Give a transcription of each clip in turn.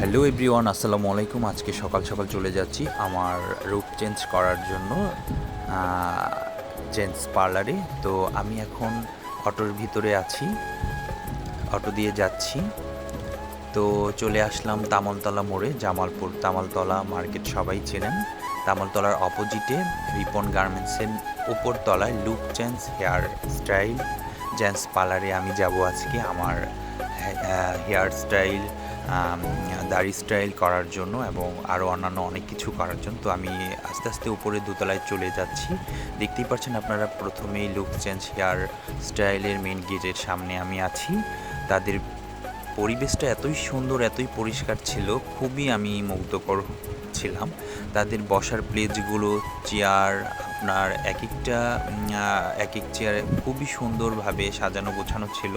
Hello everyone, আসসালামু আলাইকুম। আজকে সকাল সকাল চলে যাচ্ছি আমার রূপ চেঞ্জ করার জন্য জেন্টস পার্লারে। তো আমি এখন অটোর ভিতরে আছি, অটো দিয়ে যাচ্ছি। তো চলে আসলাম তামলতলা মোড়ে, জামালপুর তামালতলা মার্কেট সবাই চেনেন। তামালতলার অপোজিটে রিপন গার্মেন্টসের উপর তলায় look change hair style gents পার্লারে আমি যাব আজকে আমার হেয়ার স্টাইল, দাড়ি স্টাইল করার জন্য এবং আরও অন্যান্য অনেক কিছু করার জন্য। তো আমি আস্তে আস্তে উপরে দোতলায় চলে যাচ্ছি। দেখতেই পাচ্ছেন আপনারা, প্রথমেই লুক চেঞ্জ হেয়ার স্টাইলের মেন গেটের সামনে আমি আছি। তাদের পরিবেশটা এতই সুন্দর, এতই পরিষ্কার ছিল, খুবই আমি মুগ্ধকর ছিলাম। তাদের বসার প্লেসগুলো, চেয়ার, আপনার এক একটা এক এক চেয়ারে খুবই সুন্দরভাবে সাজানো গোছানো ছিল।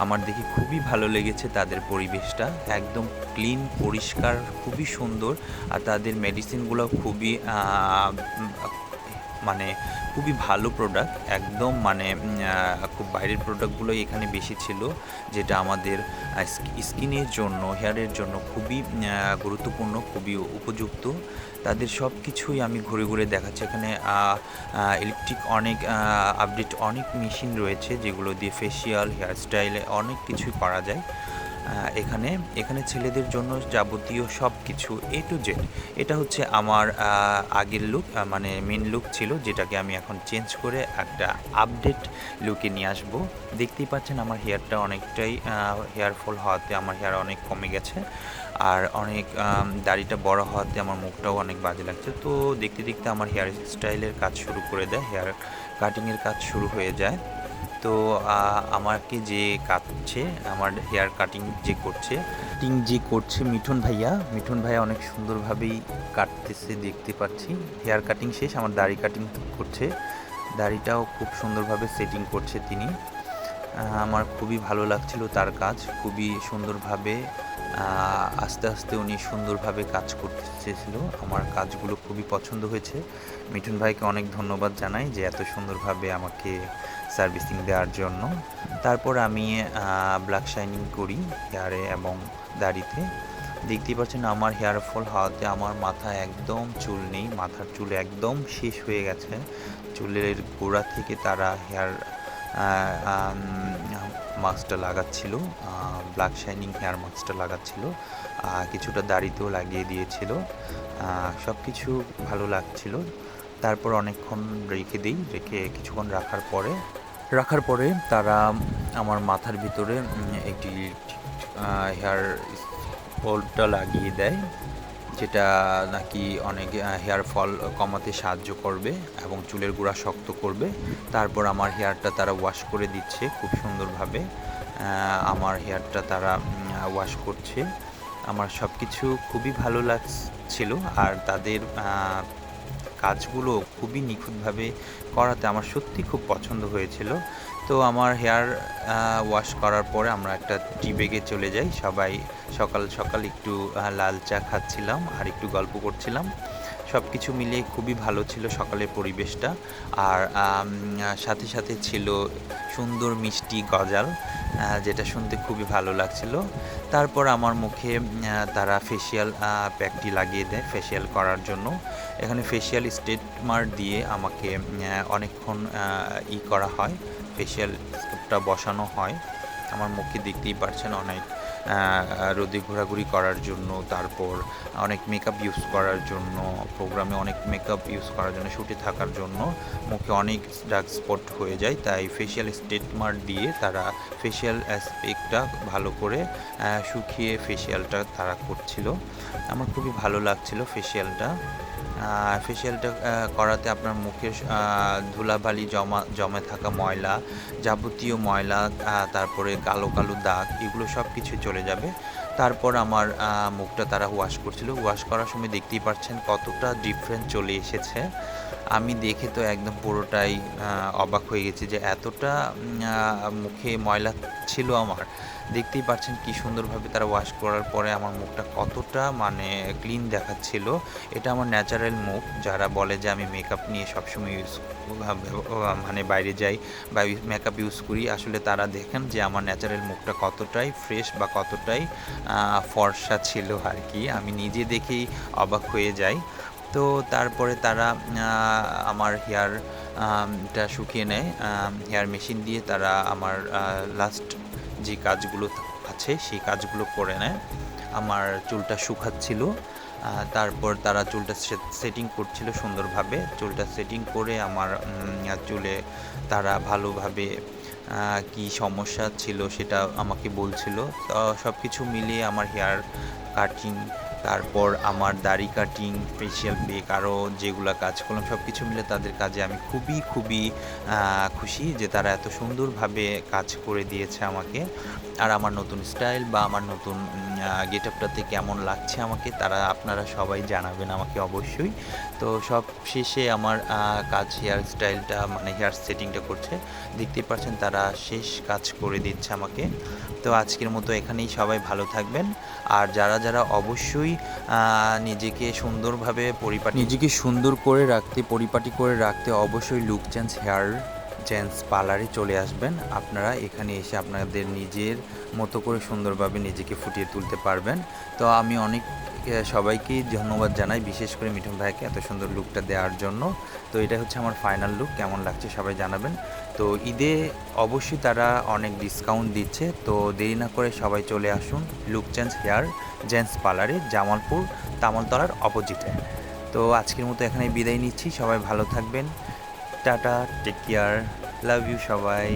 আমার দেখে খুবই ভালো লেগেছে তাদের পরিবেশটা, একদম ক্লিন, পরিষ্কার, খুবই সুন্দর। আর তাদের মেডিসিনগুলো খুবই মানে খুবই ভালো প্রোডাক্ট, একদম মানে খুব বাইরের প্রোডাক্টগুলোই এখানে বেশি ছিল, যেটা আমাদের স্কিনের জন্য, হেয়ারের জন্য খুবই গুরুত্বপূর্ণ, খুবই উপযুক্ত। তাদের সব কিছুই আমি ঘুরে ঘুরে দেখাচ্ছি। এখানে ইলেকট্রিক অনেক আপডেট অনেক মেশিন রয়েছে, যেগুলো দিয়ে ফেসিয়াল, হেয়ার স্টাইলে অনেক কিছুই করা যায়। এখানে এখানে ছেলেদের জন্য যাবতীয় সব কিছু টু জেড। এটা হচ্ছে আমার আগের লুক, মানে মেন লুক ছিল, যেটাকে আমি এখন চেঞ্জ করে একটা আপডেট লুকে নিয়ে আসবো। দেখতেই পাচ্ছেন আমার হেয়ারটা অনেকটাই হেয়ার ফল হওয়াতে আমার হেয়ার অনেক কমে গেছে, আর অনেক দাড়িটা বড় হওয়াতে আমার মুখটাও অনেক বাজে লাগছে। তো দেখতে দেখতে আমার হেয়ার স্টাইলের কাজ শুরু করে দেয়, হেয়ার কাটিংয়ের কাজ শুরু হয়ে যায়। তো আমাকে যে কাটছে, আমার হেয়ার কাটিং যে করছে মিঠুন ভাইয়া অনেক সুন্দরভাবেই কাটতেছে, দেখতে পাচ্ছি। হেয়ার কাটিং শেষ, আমার দাড়ি কাটিং করছে, দাড়িটাও খুব সুন্দরভাবে সেটিং করছে তিনি। আমার খুবই ভালো লাগছিল তার কাজ, খুবই সুন্দরভাবে আস্তে আস্তে উনি সুন্দরভাবে কাজ করতে চেয়েছিল। আমার কাজগুলো খুবই পছন্দ হয়েছে। মিঠুন ভাইকে অনেক ধন্যবাদ জানাই যে এত সুন্দরভাবে আমাকে সার্ভিসিং দেওয়ার জন্য। তারপর আমি ব্ল্যাক শাইনিং করি হেয়ারে এবং দাড়িতে। দেখতেই পাচ্ছেন আমার হেয়ার ফল হওয়াতে আমার মাথায় একদম চুল নেই, মাথার চুল একদম শেষ হয়ে গেছে। চুলের গোড়া থেকে তারা হেয়ার মাস্কটা লাগাচ্ছিল, ব্ল্যাক শাইনিং হেয়ার মাস্কটা লাগাচ্ছিল, কিছুটা দাড়িতেও লাগিয়ে দিয়েছিল। সব কিছু ভালো লাগছিল। তারপর অনেকক্ষণ রেখে কিছুক্ষণ রাখার পরে তারা আমার মাথার ভিতরে একটি হেয়ার স্পলটা লাগিয়ে দেয়, যেটা নাকি অনেক হেয়ার ফল কমাতে সাহায্য করবে এবং চুলের গোড়া শক্ত করবে। তারপর আমার হেয়ারটা তারা ওয়াশ করে দিচ্ছে খুব সুন্দরভাবে। আমার হেয়ারটা তারা ওয়াশ করছে। আমার সব কিছু খুবই ভালো লাগছিল, আর তাদের কাজগুলো খুবই নিখুঁতভাবে করাতে আমার সত্যি খুব পছন্দ হয়েছিল। তো আমার হেয়ার ওয়াশ করার পরে আমরা একটা টি ব্রেকে চলে যাই। সবাই সকাল সকাল একটু লাল চা খাচ্ছিলাম আর একটু গল্প করছিলাম। সব কিছু মিলিয়ে খুবই ভালো ছিল সকালের পরিবেশটা। আর সাথে সাথে ছিল সুন্দর মিষ্টি গজাল, যেটা শুনতে খুবই ভালো লাগছিল। তারপর আমার মুখে তারা ফেসিয়াল প্যাকটি লাগিয়ে দেয় ফেসিয়াল করার জন্য। এখানে ফেসিয়াল স্টেটমার দিয়ে আমাকে অনেকক্ষণ করা হয়, ফেসিয়াল স্ক্রাবটা বসানো হয়। আমার মুখে দেখতেই পারছেন অনেক রোদে ঘোরাঘুরি করার জন্য, তারপর অনেক মেকআপ ইউজ করার জন্য, প্রোগ্রামে অনেক মেকআপ ইউজ করার জন্য, শ্যুটে থাকার জন্য মুখে অনেক ডার্ক স্পট হয়ে যায়। তাই ফেসিয়াল স্টেটমার দিয়ে তারা ফেসিয়াল অ্যাসপেক্টটা ভালো করে শুকিয়ে ফেসিয়ালটা তারা করছিল। আমার খুবই ভালো লাগছিল ফেসিয়ালটা করাতে। আপনার মুখের ধুলাবালি জমে থাকা ময়লা, যাবতীয় ময়লা, তারপরে কালো কালো দাগ, এগুলো সব কিছু চলে যাবে। তারপর আমার মুখটা তারা ওয়াশ করছিল। ওয়াশ করার সময় দেখতেই পাচ্ছেন কতটা ডিফারেন্ট চলে এসেছে। আমি দেখে তো একদম পুরোটাই অবাক হয়ে গেছি যে এতটা মুখে ময়লা ছিল আমার। দেখতেই পাচ্ছেন কি সুন্দরভাবে তারা ওয়াশ করার পরে আমার মুখটা কতটা মানে ক্লিন দেখাচ্ছিল। এটা আমার ন্যাচারাল মুখ। যারা বলে যে আমি মেকআপ নিয়ে সবসময় মানে বাইরে যাই বা মেকআপ ইউজ করি, আসলে তারা দেখেন যে আমার ন্যাচারাল মুখটা কতটাই ফ্রেশ বা কতটাই ফর্সা ছিল আর কি। আমি নিজে দেখেই অবাক হয়ে যাই। তো তারপরে তারা আমার টা শুকিয়ে নেয়। হেয়ার মেশিন দিয়ে তারা আমার লাস্ট যে কাজগুলো আছে সেই কাজগুলো করে নেয়। আমার চুলটা শুকাচ্ছিল। তারপর তারা চুলটা সেটিং করছিল সুন্দরভাবে। চুলটা সেটিং করে আমার চুলে তারা ভালোভাবে কি সমস্যা ছিল সেটা আমাকে বলছিল। তো সব কিছু মিলিয়ে আমার হেয়ার কাটিং, তারপর আমার দাড়ি কাটিং, ফেসিয়াল প্যাক আরও যেগুলা কাজ করলাম সব কিছু মিলে তাদের কাজে আমি খুবই খুশি যে তারা এত সুন্দরভাবে কাজ করে দিয়েছে আমাকে। আর আমার নতুন স্টাইল বা আমার নতুন গেটআপটাতে কেমন লাগছে আমাকে আপনারা সবাই জানাবেন আমাকে অবশ্যই। তো সব শেষে আমার কাজ হেয়ার স্টাইলটা মানে হেয়ার সেটিংটা করছে। দেখতেই পাচ্ছেন তারা শেষ কাজ করে দিচ্ছে আমাকে। তো আজকের মতো এখানেই, সবাই ভালো থাকবেন। আর যারা অবশ্যই নিজেকে সুন্দরভাবে নিজেকে সুন্দর করে রাখতে, পরিপাটি করে রাখতে অবশ্যই লুক চেঞ্জ হেয়ার চেঞ্জ পার্লারে চলে আসবেন। আপনারা এখানে এসে আপনাদের নিজের মতো করে সুন্দরভাবে নিজেকে ফুটিয়ে তুলতে পারবেন। তো আমি অনেক সবাইকেই ধন্যবাদ জানাই, বিশেষ করে মিঠুন ভাইকে এত সুন্দর লুকটা দেওয়ার জন্য। তো এটা হচ্ছে আমার ফাইনাল লুক। কেমন লাগছে সবাই জানাবেন। তো ঈদে অবশ্যই তারা অনেক ডিসকাউন্ট দিচ্ছে। তো দেরি না করে সবাই চলে আসুন লুক চেঞ্জ হেয়ার জেন্টস পার্লারে, জামালপুর তামালতলার অপোজিটে। তো আজকের মতো এখানে বিদায় নিচ্ছি। সবাই ভালো থাকবেন। Tata, take care, love you সবাই।